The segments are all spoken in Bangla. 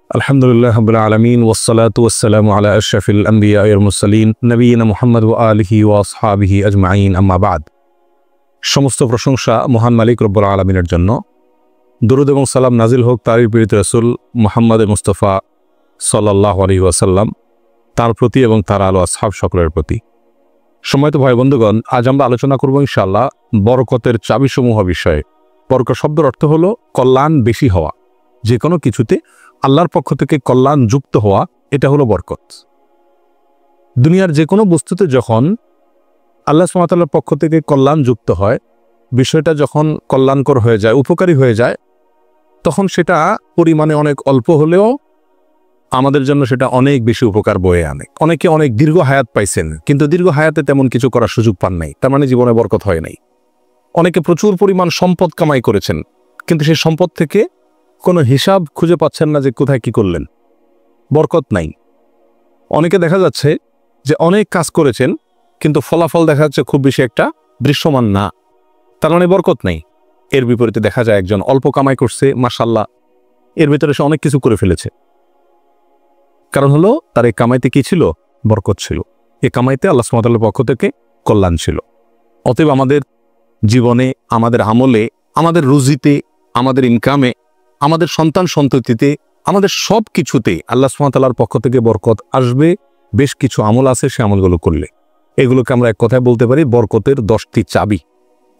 আলহামদুলিল্লাহ রাব্বিল আলামিন ওয়াসসালাতু ওয়াসসালামু আলা আশরাফিল আমবিয়া ওয়াল মুরসালিন নবিয়িনা মুহাম্মদ ওয়া আলিহি ওয়া আসহাবিহি আজমাইন আম্মা বাদ। সমস্ত প্রশংসা মহান মালিক রব্বুল আলামিনের জন্য। দরুদ এবং সালাম নাজিল হোক তারই প্রিয় রাসূল মুহাম্মদ মুস্তাফা সাল্লাল্লাহু আলাইহি ওয়াসাল্লাম, তার প্রতি এবং তার আলো আসহাব সকলের প্রতি। সম্মানিত ভাই বন্ধুগণ, আজ আমরা আলোচনা করব ইনশাআল্লাহ বরকতের চাবিসমূহ বিষয়ে। বরকত শব্দের অর্থ হলো কল্যাণ বেশি হওয়া, যে কোনো কিছুতে আল্লাহর পক্ষ থেকে কল্যাণ যুক্ত হওয়া, এটা হলো বরকত। দুনিয়ার যে কোনো বস্তুতে যখন আল্লাহ সুবহানাহু ওয়া তাআলার পক্ষ থেকে কল্যাণ যুক্ত হয়, বিষয়টা যখন কল্যাণকর হয়ে যায়, উপকারী হয়ে যায়, তখন সেটা পরিমাণে অনেক অল্প হলেও আমাদের জন্য সেটা অনেক বেশি উপকার বয়ে আনে। অনেকে অনেক দীর্ঘ হায়াত পাইছেন, কিন্তু দীর্ঘ হায়াতে তেমন কিছু করার সুযোগ পান নাই, তার মানে জীবনে বরকত হয় নাই। অনেকে প্রচুর পরিমাণ সম্পদ কামাই করেছেন, কিন্তু সেই সম্পদ থেকে কোনো হিসাব খুঁজে পাচ্ছেন না যে কোথায় কি করলেন, বরকত নাই। অনেকে দেখা যাচ্ছে যে অনেক কাজ করেছেন, কিন্তু ফলাফল দেখা যাচ্ছে খুব বেশি একটা দৃশ্যমান না, তার মানে বরকত নাই। এর বিপরীতে দেখা যায় একজন অল্প কামাই করছে, মাশাআল্লাহ, এর ভিতরে সে অনেক কিছু করে ফেলেছে। কারণ হলো তার এই কামাইতে কি ছিল? বরকত ছিল। এই কামাইতে আল্লাহ সুবহানাহু ওয়া তাআলার পক্ষ থেকে কল্যাণ ছিল। অতএব আমাদের জীবনে, আমাদের আমলে, আমাদের রুজিতে, আমাদের ইনকামে, আমাদের সন্তান সন্ততিতে, আমাদের সব কিছুতে আল্লাহ সুবহানাহু ওয়া তাআলার পক্ষ থেকে বরকত আসবে। বেশ কিছু আমল আছে, সে আমলগুলো করলে এগুলোকে আমরা এক কথায় বলতে পারি বরকতের 10টি চাবি।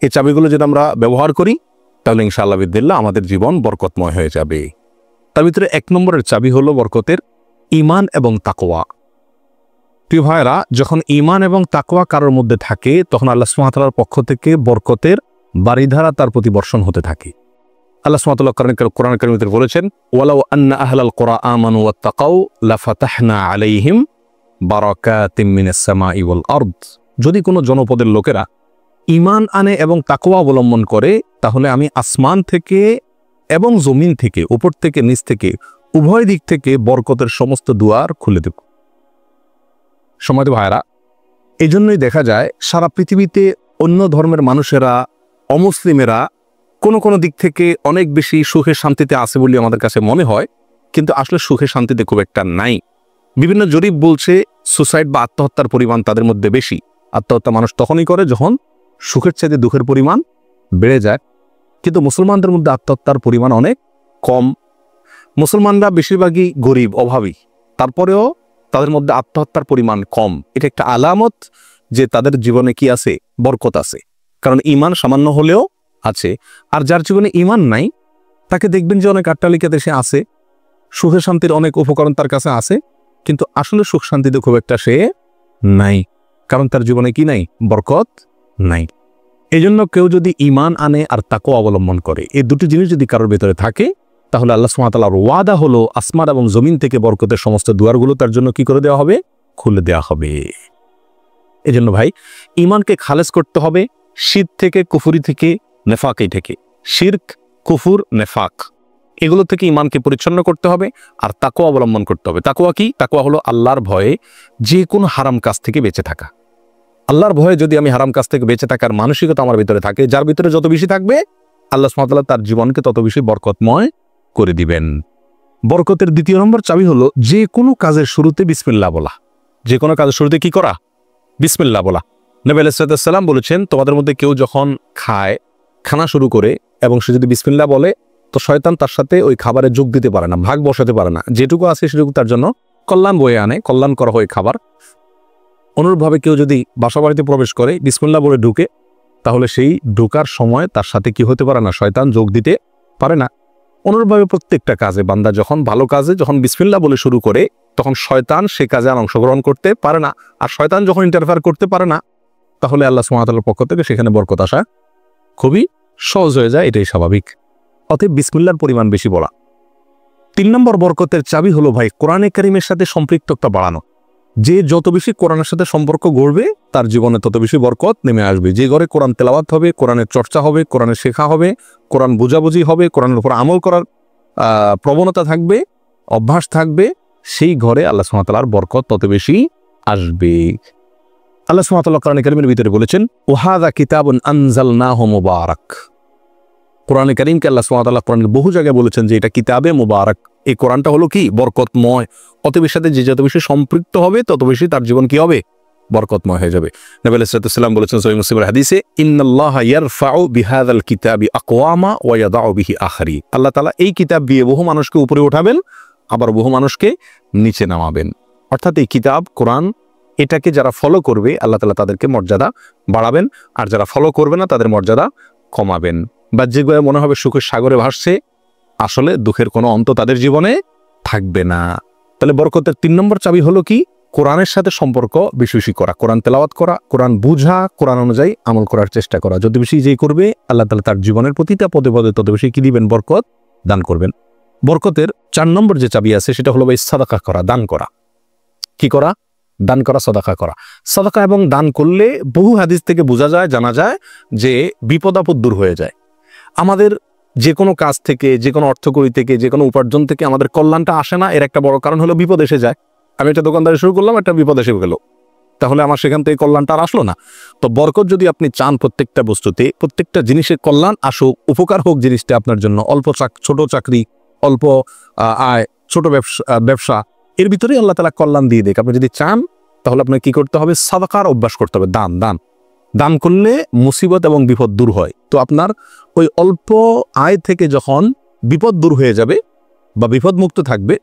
এই চাবিগুলো যদি আমরা ব্যবহার করি, তাহলে ইনশাআল্লাহ বিদিল্লাহ আমাদের জীবন বরকতময় হয়ে যাবে। তার ভিতরে 1 নম্বরের চাবি হলো বরকতের ঈমান এবং তাকওয়া। প্রিয় ভাইরা, যখন ঈমান এবং তাকওয়া কারোর মধ্যে থাকে, তখন আল্লাহ সুবহানাহু ওয়া তাআলার পক্ষ থেকে বরকতের বারিধারা তার প্রতি বর্ষণ হতে থাকে। আল্লাহ সুবহানাহু ওয়া তাআলা কোরআন কারীমে বলেছেন, ওয়ালাউ আন্না আহলাল কুরা আমানু ওয়াত্তাকাউ লাফাতাহনা আলাইহিম বারাকাতিম মিনাস সামাই ওয়াল আরদ। যদি কোনো জনপদের লোকেরা ঈমান আনে এবং তাকওয়া অবলম্বন করে, তাহলে আমি আসমান থেকে এবং জমিন থেকে, উপর থেকে নিচ থেকে, উভয় দিক থেকে বরকতের সমস্ত দুয়ার খুলে দেব। সম্মানিত ভাইরা, এই জন্যই দেখা যায় সারা পৃথিবীতে অন্য ধর্মের মানুষেরা, অমুসলিমেরা কোনো কোনো দিক থেকে অনেক বেশি সুখে শান্তিতে আছে বলে আমাদের কাছে মনে হয়, কিন্তু আসলে সুখে শান্তিতে খুব একটা নাই। বিভিন্ন জরিপ বলছে সুসাইড বা আত্মহত্যার পরিমাণ তাদের মধ্যে বেশি। আত্মহত্যা মানুষ তখনই করে যখন সুখের চাইতে দুঃখের পরিমাণ বেড়ে যায়। কিন্তু মুসলমানদের মধ্যে আত্মহত্যার পরিমাণ অনেক কম। মুসলমানরা বেশিরভাগই গরিব, অভাবী, তারপরেও তাদের মধ্যে আত্মহত্যার পরিমাণ কম। এটা একটা আলামত যে তাদের জীবনে কি আছে? বরকত আছে। কারণ ঈমান সামান্য হলেও আছে। আর যার জীবনে ঈমান নাই, তাকে দেখবেন যে অনেক আট্টালিকা দেশে আছে, সুখে শান্তির অনেক উপকরণ তার কাছে আছে, কিন্তু আসলে সুখ শান্তিতে খুব একটা সে নাই, কারণ তার জীবনে কি নাই? বরকত নাই। এই জন্য কেউ যদি ঈমান আনে আর তাকওয়া অবলম্বন করে, এই দুটি জিনিস যদি কারোর ভেতরে থাকে, তাহলে আল্লাহ সুবহানাহু ওয়া তাআলার ওয়াদা হলো আসমান এবং জমিন থেকে বরকতের সমস্ত দুয়ারগুলো তার জন্য কি করে দেওয়া হবে? খুলে দেওয়া হবে। এই জন্য ভাই, ঈমানকে খালেস করতে হবে শিরক থেকে, কুফরি থেকে, নেফাক থেকে। শিরক, কুফর, নেফাক, এগুলো থেকে ঈমানকে পরিচ্ছন্ন করতে হবে আর তাকওয়া অবলম্বন করতে হবে। তাকওয়া কি? তাকওয়া হলো আল্লাহর ভয়ে যে কোনো হারাম কাজ থেকে বেঁচে থাকা। আল্লাহর ভয়ে যদি আমি হারাম কাজ থেকে বেঁচে থাকার মানসিকতা আমার ভিতরে থাকে, যার ভিতরে যত বেশি থাকবে, আল্লাহ সুবহানাহু ওয়া তাআলা তার জীবনকে তত বেশি বরকতময় করে দিবেন। বরকতের 2 নম্বর চাবি হলো যে কোনো কাজের শুরুতে বিসমিল্লাহ বলা। যে কোনো কাজের শুরুতে কি করা? বিসমিল্লাহ বলা। নবী আলাইহিস সালাম বলেছেন, তোমাদের মধ্যে কেউ যখন খানা শুরু করে এবং সে যদি বিসমিল্লাহ বলে, তো শয়তান তার সাথে ওই খাবারে যোগ দিতে পারে না, ভাগ বসাতে পারে না। যেটুকু আছে সেটুকু তার জন্য কল্যাণ বয়ে আনে, কল্যাণ করা হয় খাবার। অনুরূপভাবে কেউ যদি বাসা বাড়িতে প্রবেশ করে, বিসমিল্লাহ বলে ঢুকে, তাহলে সেই ঢোকার সময় তার সাথে কি হতে পারে না? শয়তান যোগ দিতে পারে না। অনুরূপভাবে প্রত্যেকটা কাজে বান্দা যখন ভালো কাজে যখন বিসমিল্লাহ বলে শুরু করে, তখন শয়তান সে কাজে আর অংশগ্রহণ করতে পারে না। আর শয়তান যখন ইন্টারফেয়ার করতে পারে না, তাহলে আল্লাহ সুবহানাহু ওয়া তাআলার পক্ষ থেকে সেখানে বরকত আসা খুবই সহজ হয়ে যায়। এটাই স্বাভাবিক। অতএব বিসমিল্লাহর পরিমাণ বেশি বলা। 3 নম্বর বরকতের চাবি হলো ভাই কোরআনে কারীমের সাথে সম্পৃক্ততা বাড়ানো। যে যত বেশি কোরআনের সাথে সম্পর্ক গড়বে, তার জীবনে তত বেশি বরকত নেমে আসবে। যে ঘরে কোরআন তেলাওয়াত হবে, কোরআনের চর্চা হবে, কোরআনের শেখা হবে, কোরআন বুঝাবুঝি হবে, কোরআনের উপর আমল করার প্রবণতা থাকবে, অভ্যাস থাকবে, সেই ঘরে আল্লাহ সুবহানাহু ওয়া তাআলার বরকত তত বেশি আসবে। আল্লাহ সুবহানাহু ওয়া তাআলা কোরআনে কারীমের ভিতরে বলেছেন, ওয়াহাযা কিতাবুন আনজালনাহু মুবারাক। কোরআনে কারীমকে আল্লাহ সুবহানাহু ওয়া তাআলা কোরআনের বহু জায়গায় বলেছেন যে এটা কিতাবে মুবারাক, এই কোরআনটা হলো কি বরকতময়। অতএব এর সাথে যে যত বেশি সম্পৃক্ত হবে তত বেশি তার জীবন কি হবে, বরকতময় হয়ে যাবে। নবী আলাইহিস সালাম বলেছেন সহিহ মুসলিমের হাদিসে, ইন্নাল্লাহা ইয়ারফাউ বিহাযাল কিতাবি আকওয়ামা ওয়া ইয়াদাউ বিহি আখরি। আল্লাহ তাআলা এই কিতাব দিয়ে বহু মানুষকে উপরে উঠাবেন, আবার বহু মানুষকে নিচে নামাবেন। অর্থাৎ এই কিতাব কোরআন এটাকে যারা ফলো করবে আল্লাহ তাআলা তাদেরকে মর্যাদা বাড়াবেন, আর যারা ফলো করবে না তাদের মর্যাদা কমাবেন। বাহ্যিকভাবে মনে হবে সুখের সাগরে ভাসছে, আসলে দুঃখের কোনো অন্ত তাদের জীবনে থাকবে না। তাহলে বরকতের 3 নম্বর চাবি হলো কি, কোরআনের সাথে সম্পর্ক বেশি বেশি করা, কোরআন তেলাওয়াত করা, কোরআন বুঝা, কোরআন অনুযায়ী আমল করার চেষ্টা করা। যত বেশি যেই করবে আল্লাহ তাআলা তার জীবনের প্রতিটা পদে পদে তত বেশি কি দিবেন, বরকত দান করবেন। বরকতের 4 নম্বর যে চাবি আছে সেটা হলো ভাই সাদাকা করা, দান করা। কি করা? দান করা, সাদাকা করা। সাদাকা এবং দান করলে বহু হাদিস থেকে বোঝা যায়, জানা যায় যে বিপদ আপদ দূর হয়ে যায়। আমাদের যে কোনো কাজ থেকে, যে কোনো অর্থকড়ি থেকে, যে কোনো উপার্জন থেকে আমাদের কল্যাণটা আসে না, এর একটা বড় কারণ হলো বিপদ এসে যায়। আমি একটা দোকানদারি শুরু করলাম, একটা বিপদ এসে গেল, তাহলে আমার সেখান থেকে কল্যাণটা আর আসলো না। তো বরকত যদি আপনি চান প্রত্যেকটা বস্তুতে, প্রত্যেকটা জিনিসের কল্যাণ আসুক, উপকার হোক জিনিসটা আপনার জন্য, ছোট চাকরি, অল্প আয়, ছোট ব্যবসা, এর ভিতরেই আল্লাহ তাআলা কল্যাণ দিয়ে দেখ। আপনি যদি চান তাহলে আপনাকে কি করতে হবে, সাদাকার অভ্যাস করতে হবে। দান করলে মুসিবত এবং বিপদ দূর হয়। তো আপনার ওই অল্প আয় থেকে যখন বিপদ দূর হয়ে যাবে বা বিপদ মুক্ত থাকবে,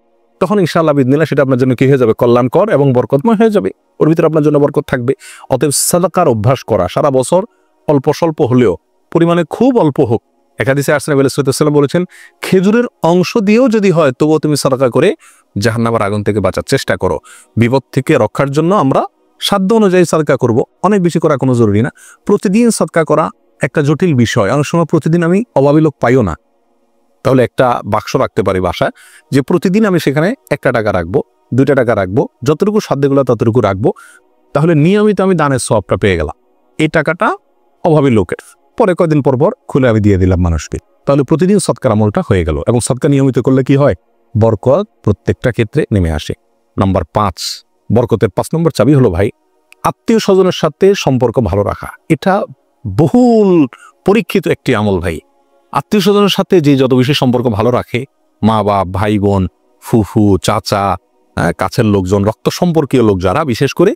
তখন ইনশাআল্লাহ বিদিনিল্লাহ সেটা আপনার জন্য কি হয়ে যাবে, কল্যাণকর এবং বরকতময় হয়ে যাবে। ওর ভিতরে আপনার জন্য বরকত থাকবে। অতএব সাদাকার অভ্যাস করা, সারা বছর অল্প স্বল্প হলেও, পরিমাণে খুব অল্প হোক। এক হাদিসে আসছে নবী সাল্লাল্লাহু আলাইহি ওয়াসাল্লাম বলেছেন, খেজুরের অংশ দিয়েও যদি হয় তবুও তুমি সাদাকা করে জাহান্নামের আগুন থেকে বাঁচার চেষ্টা করো। বিপদ থেকে রক্ষার জন্য আমরা সাধ্য অনুযায়ী সাদকা করব, অনেক বেশি করা কোনো জরুরি না। প্রতিদিন সাদকা করা একটা জটিল বিষয়। অনেক সময় প্রতিদিন আমি অভাবী লোক পাইও না, তাহলে একটা বাক্স রাখতে পারি বাসায়, যে প্রতিদিন আমি সেখানে 1 টাকা রাখবো, 2 টাকা রাখবো, যতটুকু সাধ্যগুলো ততটুকু রাখবো। তাহলে নিয়মিত আমি দানের সওয়াবটা পেয়ে গেলাম। এই টাকাটা অভাবী লোকের, পরে কয়েকদিন পর পর খুলে আমি দিয়ে দিলাম মানুষকে। তাহলে প্রতিদিন সদকার আমলটা হয়ে গেল। এবং সদকা নিয়মিত করলে কি হয়, বরকত প্রত্যেকটা ক্ষেত্রে নেমে আসে। নাম্বার 5, বরকতের 5 নম্বর চাবি হলো ভাই, আত্মীয় স্বজনের সাথে সম্পর্ক ভালো রাখা। এটা বহুল পরীক্ষিত একটি আমল ভাই। আত্মীয় স্বজনের সাথে যে যত বেশি সম্পর্ক ভালো রাখে, মা বাপ, ভাই বোন, ফুফু, চাচা, কাছের লোকজন, রক্ত সম্পর্কীয় লোক যারা, বিশেষ করে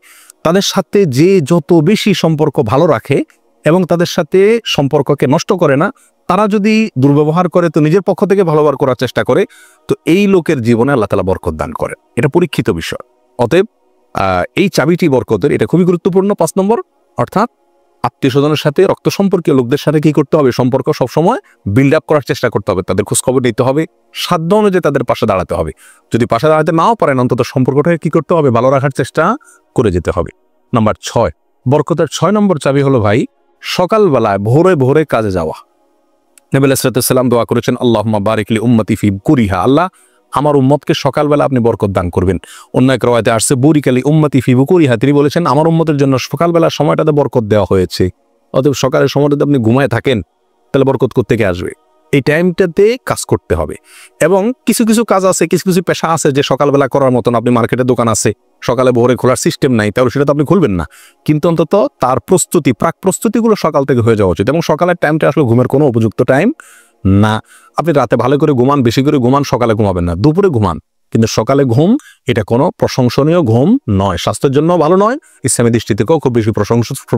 তাদের সাথে যে যত বেশি সম্পর্ক ভালো রাখে এবং তাদের সাথে সম্পর্ককে নষ্ট করে না, তারা যদি দুর্ব্যবহার করে তো নিজের পক্ষ থেকে ভালো ব্যবহার করার চেষ্টা করে, তো এই লোকের জীবনে আল্লাহ তাআলা বরকত দান করেন। এটা পরীক্ষিত বিষয়। অতএব এই চাবিটি বরকতের, এটা খুবই গুরুত্বপূর্ণ। 5 নম্বর, অর্থাৎ আত্মীয় স্বজনের সাথে, রক্ত সম্পর্কীয় লোকদের সাথে কি করতে হবে, সম্পর্ক সবসময় বিল্ড আপ করার চেষ্টা করতে হবে। তাদের খোঁজখবর নিতে হবে, সাধ্য অনুযায়ী তাদের পাশে দাঁড়াতে হবে। যদি পাশে দাঁড়াতে নাও পারেন, অন্তত সম্পর্কটাকে কি করতে হবে, ভালো রাখার চেষ্টা করে যেতে হবে। নাম্বার 6, বরকতের 6 নম্বর চাবি হলো ভাই, সকালবেলায় ভোরে ভোরে কাজে যাওয়া। নবী আলাইহিস সালাম দোয়া করেছেন, আল্লাহুম্মা বারিক লি উম্মতি ফি বুকুরিহা, আল্লাহ আমার উম্মতকে সকালবেলা আপনি বরকত দান করবেন। অন্য এক রওয়ায়াতে আসছে বুরিকা লি উম্মতি ফি বুকুরিহা, তিনি বলেছেন আমার উম্মতের জন্য সকালবেলার সময়টাতে বরকত দেওয়া হয়েছে। অতএব সকালের সময়টাতে আপনি ঘুমায় থাকেন, তাহলে বরকত কোত্থেকে আসবে? এই টাইমটাতে কাজ করতে হবে। এবং কিছু কিছু কাজ আছে, কিছু কিছু পেশা আছে যে সকালবেলা করার মতন, আপনি মার্কেটে দোকান আছে, সকালে ভোরে খোলার সিস্টেম নাই, তাহলে সেটা তো আপনি খুলবেন না। কিন্তু অন্তত তার প্রস্তুতি, প্রাক প্রস্তুতিগুলো সকাল থেকে হয়ে যাওয়া উচিত। এবং সকালের টাইমটা আসলে ঘুমের কোনো উপযুক্ত টাইম না। আপনি রাতে ভালো করে ঘুমান, বেশি করে ঘুমান, সকালে ঘুমাবেন না, দুপুরে ঘুমান, কিন্তু সকালে ঘুম এটা কোনো প্রশংসনীয় ঘুম নয়, স্বাস্থ্যের জন্য ভালো নয়, ইসলামী দৃষ্টি থেকেও খুব বেশি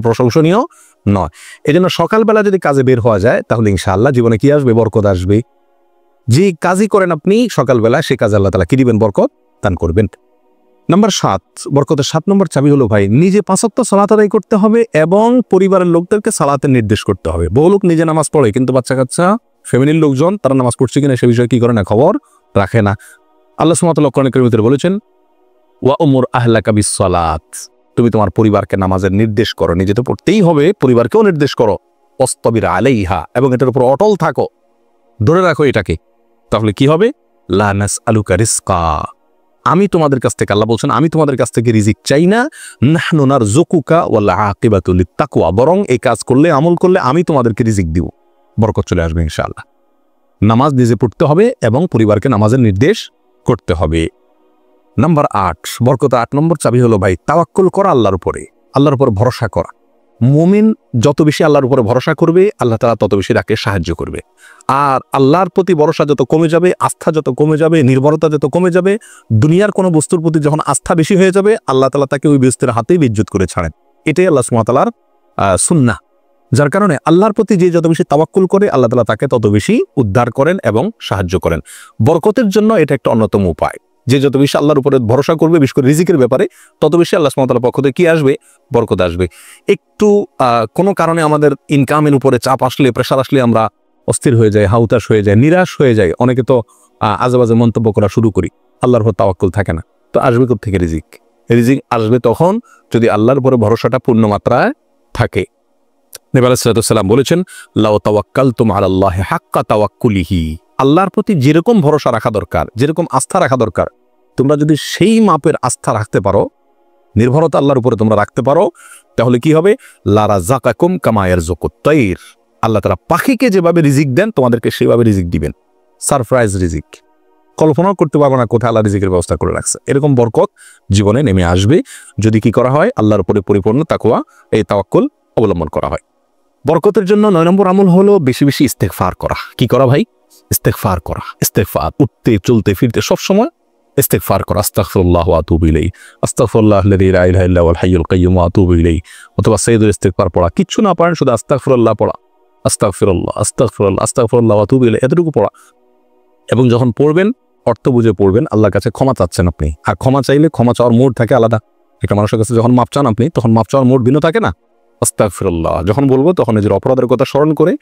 প্রশংসনীয় নয়। এই জন্য সকালবেলা যদি কাজে বের হওয়া যায় তাহলে ইনশাআল্লাহ জীবনে কি আসবে, বরকত আসবে। যে কাজই করেন আপনি সকালবেলা, সে কাজে আল্লাহ তাআলা কি দিবেন, বরকত দান করবেন। নাম্বার 7, বরকতের 7 নম্বর চাবি হলো ভাই, নিজে 5 ওয়াক্ত সালাত আদায় করতে হবে এবং পরিবারের লোকদেরকে সালাতের নির্দেশ করতে হবে। বহু লোক নিজে নামাজ পড়ে, কিন্তু বাচ্চা কাচ্চা, ফ্যামিলির লোকজন তারা নামাজ পড়ছে কিনা সে বিষয়ে কি করে না, খবর রাখে না। আল্লাহ সুবহানাহু ওয়া তাআলা কোরআন কারীমের ভিতরে বলেছেন, ওয়া উমুর আহলাকা বিস-সালাত, তুমি তোমার পরিবারকে নামাজের নির্দেশ করো। নিজে তো পড়তেই হবে, পরিবারকেও নির্দেশ করো। ওয়াসতাবির আলাইহা, এবং এটার উপর অটল থাকো, ধরে রাখো এটাকে। তাহলে কি হবে, লা নাসআলুকা রিজকা, আমি তোমাদের কাছ থেকে, আল্লাহ বলছেন আমি তোমাদের কাছ থেকে রিজিক চাই না, নাহনু নারযুকুকা ওয়াল আকিবাতু লিত-তাকওয়া, বরং এই কাজ করলে, আমল করলে আমি তোমাদেরকে রিজিক দিব, বরকত চলে আসবে ইনশাআল্লাহ। নামাজ নিজে পড়তে হবে এবং পরিবারকে নামাজের নির্দেশ করতে হবে। নাম্বার 8, বরকত 8 নম্বর চাবি হলো ভাই, তাওয়াক্কুল করা আল্লাহর উপরে, আল্লাহর উপর ভরসা করা। মুমিন যত বেশি আল্লাহর উপরে ভরসা করবে আল্লাহ তাআলা তত বেশি তাকে সাহায্য করবে। আর আল্লাহর প্রতি ভরসা যত কমে যাবে, আস্থা যত কমে যাবে, নির্ভরতা যত কমে যাবে, দুনিয়ার কোনো বস্তুর প্রতি যখন আস্থা বেশি হয়ে যাবে, আল্লাহ তাআলা তাকে ওই বস্তুর হাতেই বিদ্যুৎ করে ছাড়েন। এটাই আল্লাহ সুবহানাহু ওয়া তাআলার সুন্নাহ। যার কারণে আল্লাহর প্রতি যে যত বেশি তাওয়াক্কুল করে আল্লাহ তাআলা তাকে তত বেশি উদ্ধার করেন এবং সাহায্য করেন। বরকতের জন্য এটা একটা অন্যতম উপায়। যে যত বেশি আল্লাহর উপরে ভরসা করবে, বিশেষ করে রিজিকের ব্যাপারে, তত বেশি আল্লাহ সুবহানাহু ওয়া তাআলার পক্ষ থেকে কি আসবে? বরকত আসবে। একটু কোনো কারণে আমাদের ইনকামের উপরে চাপ আসলে, প্রেশার আসলে আমরা অস্থির হয়ে যাই, হাউতাশ হয়ে যায়, নিরাশ হয়ে যায়। অনেকে তো আজেবাজে মন্তব্য করা শুরু করি, আল্লাহর উপর তাওয়াক্কুল থাকে না। তো আসবে কোত্থেকে রিজিক? রিজিক আসবে তখন যদি আল্লাহর উপরে ভরসাটা পূর্ণ মাত্রায় থাকে। নবী আলাইহিস সালাতু ওয়াস সালাম বলেছেন, লাউ তাওয়াক্কালতুম আলাল্লাহি হাক্কা তাওয়াক্কুলিহি, আল্লাহর প্রতি যেরকম ভরসা রাখা দরকার, যেরকম আস্থা রাখা দরকার, তোমরা যদি সেই মাপের আস্থা রাখতে পারো, নির্ভরতা আল্লাহর উপরে তোমরা রাখতে পারো, তাহলে কি হবে? লা রাযাকাকুম কামা ইয়ারযুকুত তাইর, আল্লাহ তাআলা পাখিকে যেভাবে রিজিক দেন তোমাদেরকে সেভাবে রিজিক দিবেন। সারপ্রাইজ রিজিক, কল্পনাও করতে পারবো না কোথায় আল্লাহ রিজিকের ব্যবস্থা করে রাখছে। এরকম বরকত জীবনে নেমে আসবে যদি কি করা হয়? আল্লাহর উপরে পরিপূর্ণ তাকওয়া, এই তাওয়াক্কুল অবলম্বন করা হয়। বরকতের জন্য 9 নম্বর আমল হলো বেশি বেশি ইস্তেগফার করা। কি করা ভাই? ইস্তেগফার করা। ইস্তেগফার, উঠতে চলতে ফিরতে সবসময় ইস্তেগফার করা। আস্তাগফিরুল্লাহ ওয়া আতুবু ইলাইহি, আস্তাগফিরুল্লাহাল্লাযী লা ইলাহা ইল্লা হুয়াল হাইয়ুল কাইয়্যুম ওয়া আতুবু ইলাইহি, অথবা সাইয়্যিদুল ইস্তেগফার পড়া। কিচ্ছু না পারেন শুধু আস্তাগফিরুল্লাহ পড়া, আস্তাগফিরুল্লাহ আস্তাগফিরুল্লাহ আস্তাগফিরুল্লাহ ওয়া আতুবু ইলাইহি, এতটুকু পড়া। এবং যখন পড়বেন অর্থ বুঝে পড়বেন, আল্লাহর কাছে ক্ষমা চাচ্ছেন আপনি। আর ক্ষমা চাইলে ক্ষমা চাওয়ার মোড থাকে আলাদা। একটা মানুষের কাছে যখন মাপ চান আপনি, তখন মাপ চাওয়ার মোড ভিন্ন থাকে না? আস্তাগফিরুল্লাহ যখন বলবো তখন নিজের অপরাধের কথা স্মরণ করে,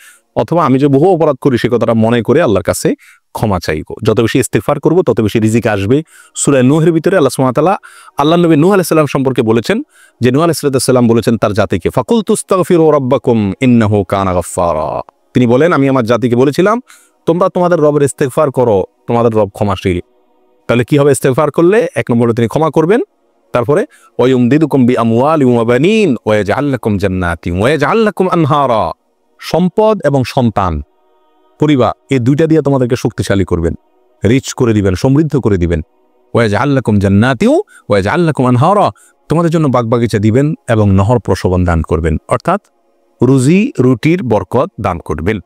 অথবা আমি যে বহু অপরাধ করি সে কথাটা মনে করে আল্লাহর কাছে ক্ষমা চাইবো। যত বেশি ইস্তিগফার করবো তত বেশি রিজিক আসবে। সূরা নূহের ভিতরে আল্লাহ সুবহানাহু ওয়া তাআলা আল্লাহর নবী নূহ আলাইহিস সালাম সম্পর্কে বলেছেন যে নূহ আলাইহিস সালাম বলেছেন তার জাতিকে, ফাকুলতু আস্তাগফিরু রাব্বাকুম ইন্নাহু কানা গাফফারা। তিনি বলেন, আমি আমার জাতিকে বলেছিলাম তোমরা তোমাদের রবের ইস্তেগফার করো, তোমাদের রব ক্ষমাশীল। তাহলে কি হবে? ইস্তেগফার করলে 1 নম্বরে তিনি ক্ষমা করবেন, তারপরে ওয়ায়ুমদিদুকুম বিআমওয়ালিন ওয়া বানিন ওয়া ইয়াজআল লাকুম জান্নাতিন ওয়া ইয়াজআল লাকুম আনহারা। সম্পদ এবং সন্তান, পরিবার, এই দুইটা দিয়ে তোমাদেরকে শক্তিশালী করবেন, রিচ করে দিবেন, সমৃদ্ধ করে দিবেন। ওয়া ইয়াজআল লাকুম জান্নাতিন ওয়া ইয়াজআল লাকুম আনহারা, তোমাদের জন্য বাগবাগিচা দিবেন এবং নহর প্রশোভন দান করবেন, অর্থাৎ রুজি রুটির বরকত দান করবেন।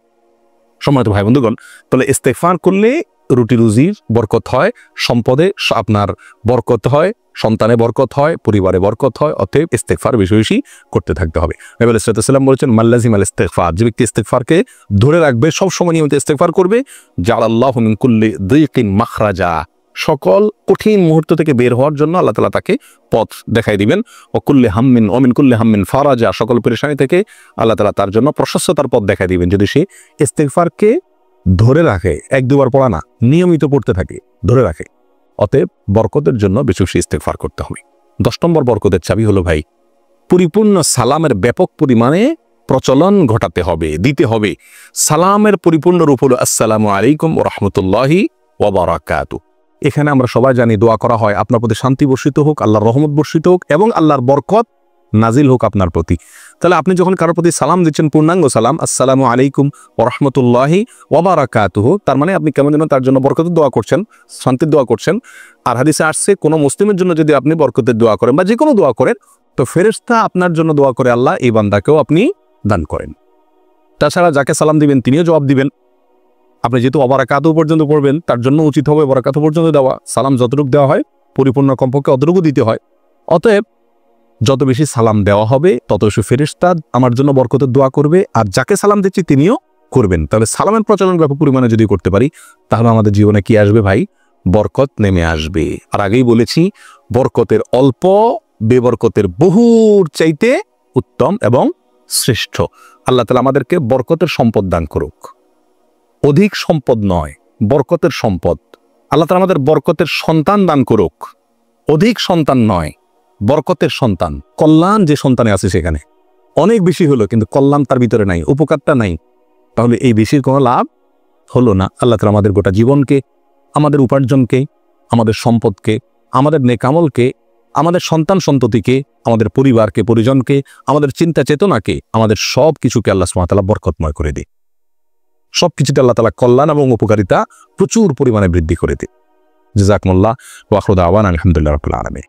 সম্মানিত ভাই বন্ধুগণ, তাহলে ইস্তেগফার করলে রুটি রুজির বরকত হয়, সম্পদে আপনার বরকত হয়, সন্তানে বরকত হয়, পরিবারে বরকত হয়। অতএব ইস্তেগফার বেশি বেশি করতে থাকতে হবে। নবী আলাইহিস সালাম বলেছেন, মাল্লাজিমাল ইস্তেগফার, যে ব্যক্তি ইস্তেগফারকে ধরে রাখবে, সবসময় নিয়মিত ইস্তেগফার করবে, জাআলাল্লাহু মিন কুল্লি যিকিন মাখরাজা, সকল কঠিন মুহূর্ত থেকে বের হওয়ার জন্য আল্লাহ তাআলা তাকে পথ দেখাই দিবেন। ও কুল্লি হাম্মিন ও মিন কুল্লি হাম্মিন ফারাজা, সকল পেরেশানি থেকে আল্লাহ তাআলা তার জন্য প্রশস্ততার পথ দেখাই দিবেন যদি সে ইস্তেগফারকে ধরে রাখে। 1-2 বার পড়া না, নিয়মিত পড়তে থাকে, ধরে রাখে। অতএব বরকতের জন্য বেশি বেশি ইস্তেগফার করতে হবে। 10 নম্বর বরকতের চাবি হলো ভাই, পরিপূর্ণ সালামের ব্যাপক পরিমাণে প্রচলন ঘটাতে হবে, দিতে হবে। সালামের পরিপূর্ণ রূপ হলো আসসালামু আলাইকুম ওয়া রাহমাতুল্লাহি ওয়া বারাকাতুহু। এখানে আমরা সবাই জানি দোয়া করা হয়, আপনার প্রতি শান্তি বর্ষিত হোক, আল্লাহর রহমত বর্ষিত হোক এবং আল্লাহর বরকত নাজিল হোক আপনার প্রতি। তাহলে আপনি যখন কারোর প্রতি সালাম দিচ্ছেন, পূর্ণাঙ্গ সালাম, আসসালামু আলাইকুম ওয়া রাহমাতুল্লাহি ওয়া বারাকাতুহু, তার মানে আপনি কেমন যেন তার জন্য বরকতের দোয়া করছেন, শান্তির দোয়া করছেন। আর হাদিসে আসছে, কোনো মুসলিমের জন্য যদি আপনি বরকতের দোয়া করেন বা যে কোনো দোয়া করেন, তো ফেরেশতা আপনার জন্য দোয়া করে আল্লাহ এই বান্দাকেও আপনি দান করেন। তাছাড়া যাকে সালাম দিবেন তিনিও জবাব দিবেন। আপনি যেহেতু অবারাকাতু পর্যন্ত পড়বেন, তার জন্য উচিত হবে বরাকাতু পর্যন্ত দেওয়া। সালাম যতটুকু দেওয়া হয় পরিপূর্ণ কমপক্ষে অতটুকু দিতে হয়। অতএব যত বেশি সালাম দেওয়া হবে তত বেশি ফেরেশতা আমার জন্য বরকতের দোয়া করবে, আর যাকে সালাম দিচ্ছি তিনিও করবেন। তাহলে সালামের প্রচলন ব্যাপক পরিমাণে যদি করতে পারি, তাহলে আমাদের জীবনে কি আসবে ভাই? বরকত নেমে আসবে। আর আগেই বলেছি, বরকতের অল্প বেবরকতের বহুর চাইতে উত্তম এবং শ্রেষ্ঠ। আল্লাহ তাআলা আমাদেরকে বরকতের সম্পদ দান করুক। অধিক সম্পদ নয়, বরকতের সম্পদ। আল্লাহ তাআলা আমাদের বরকতের সন্তান দান করুক। অধিক সন্তান নয়, বরকতের সন্তান। কল্যাণ যে সন্তানে আছে সেখানে অনেক বেশি হলো, কিন্তু কল্যাণ তার ভিতরে নাই, উপকারটা নাই, তাহলে এই বেশির কোনো লাভ হলো না। আল্লাহ তাআলা আমাদের গোটা জীবনকে, আমাদের উপার্জনকে, আমাদের সম্পদকে, আমাদের নেকামলকে, আমাদের সন্তান সন্ততিকে, আমাদের পরিবারকে, পরিজনকে, আমাদের চিন্তা চেতনাকে, আমাদের সব কিছুকে আল্লাহ সুবহানাহু ওয়া তাআলা বরকতময় করে দিই। সব কিছুতে আল্লাহ তাআলা কল্যাণ এবং উপকারিতা প্রচুর পরিমাণে বৃদ্ধি করে দিই। জাযাকুমুল্লাহ ওয়া আখিরু দাওয়ানা আলহামদুলিল্লাহি রাব্বিল আলামিন।